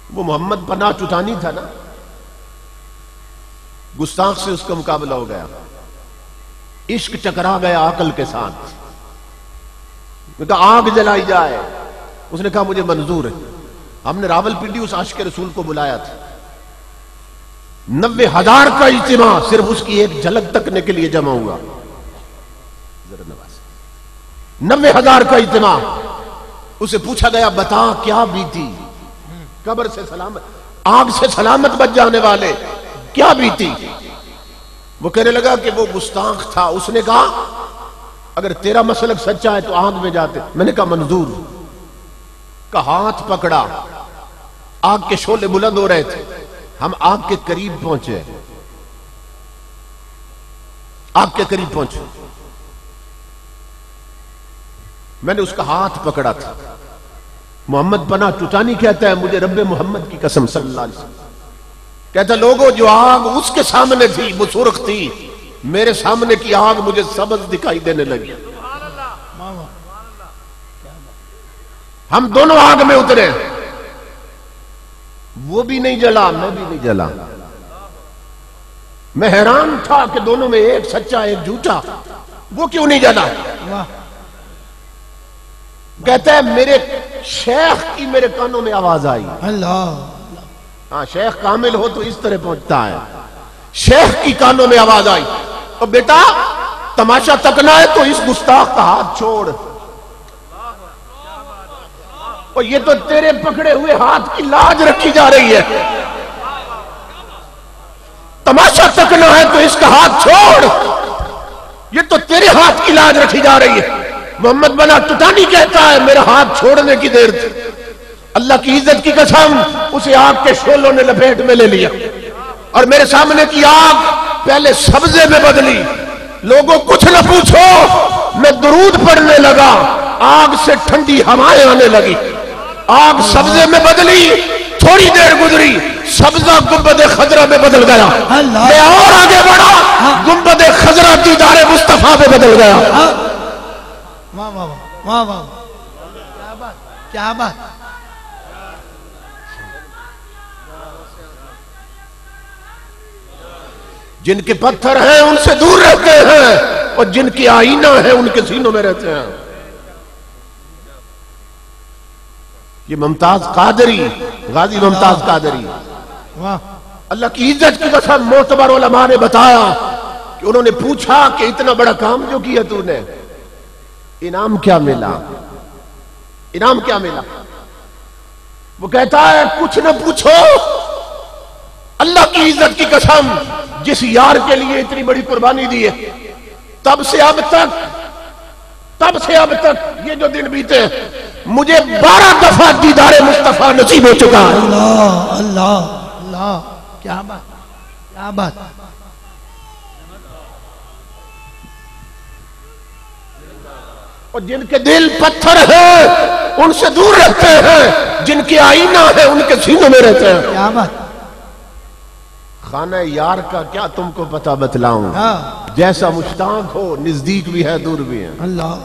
वो मोहम्मद पनाह टुटानी था ना, गुस्ताख से उसका मुकाबला हो गया, इश्क टकरा गया अकल के साथ। तो आग जलाई जाए, उसने कहा मुझे मंजूर है। हमने रावलपिंडी उस आशिक रसूल को बुलाया था, 90,000 का इज्तिमा सिर्फ उसकी एक झलक तकने के लिए जमा हुआ। 90,000 का इज्तिमा। उसे पूछा गया बता क्या बीती, कब्र से सलामत, आग से सलामत बच जाने वाले क्या बीती। वो कहने लगा कि वो गुस्ताख था। उसने कहा अगर तेरा मसलक सच्चा है तो आग में जाते। मैंने कहा मंजूर। का हाथ पकड़ा, आग के शोले बुलंद हो रहे थे, हम आग के करीब पहुंचे, आग के करीब पहुंचे। मैंने उसका हाथ पकड़ा था। मोहम्मद पनाह टुटानी कहता है मुझे रब्बे मोहम्मद की कसम सल्लल्लाहु अलैहि वसल्लम, कहता लोगों जो आग उसके सामने थी वो सुर्ख थी, मेरे सामने की आग मुझे सबज दिखाई देने लगी। हम दोनों आग में उतरे, वो भी नहीं जला, मैं भी नहीं जला। मैं हैरान था कि दोनों में एक सच्चा एक झूठा, वो क्यों नहीं जला। कहता है मेरे शेख की मेरे कानों में आवाज आई। अल्लाह। हाँ, शेख कामिल हो तो इस तरह पहुंचता है। शेख की कानों में आवाज आई, तो बेटा तमाशा तकना है तो इस गुस्ताख का हाथ छोड़। और ये तो तेरे पकड़े हुए हाथ की लाज रखी जा रही है। तमाशा तकना है तो इसका हाथ छोड़, ये तो तेरे हाथ की लाज रखी जा रही है। मोहम्मद पनाह टुटानी कहता है मेरा हाथ छोड़ने की देर थी, अल्लाह की इज्जत की कसम उसे आग के शोलों ने लपेट में ले लिया और मेरे सामने की आग पहले सब्जे में बदली। लोगों कुछ न पूछो, मैं दुरूद पढ़ने लगा, आग से ठंडी हवाएं आने लगी, आग सब्जे में बदली। थोड़ी देर गुजरी, सब्जा गुंबद खजरा में बदल गया। मैं और आगे बढ़ा, गुंबद खजरा दीदारे मुस्तफा में बदल गया। वाह वाह वाह वाह, क्या बात, क्या बात। जिनके पत्थर हैं उनसे दूर रहते हैं और जिनकी आईना है उनके सीनों में रहते हैं। ये मुमताज कादरी, गाजी मुमताज कादरी, वाह। अल्लाह की इज्जत की कसम मोतबर उलमा ने बताया कि उन्होंने पूछा कि इतना बड़ा काम जो किया तूने, इनाम क्या मिला, इनाम क्या मिला। वो कहता है कुछ न पूछो, अल्लाह की इज्जत की कसम जिस यार के लिए इतनी बड़ी कुर्बानी दी है, तब से अब तक ये जो दिन बीते मुझे 12 दफा दीदारे मुस्तफा नसीब हो चुका है। अल्लाह अल्लाह अल्लाह, क्या बात, क्या बात। और जिनके दिल पत्थर है उनसे दूर रहते हैं, जिनके आईना है उनके सीनों में रहते हैं। क्या बात। खाना यार का क्या तुमको पता बतलाऊं, जैसा मुश्ताक हो नजदीक भी है दूर भी है। अल्लाह।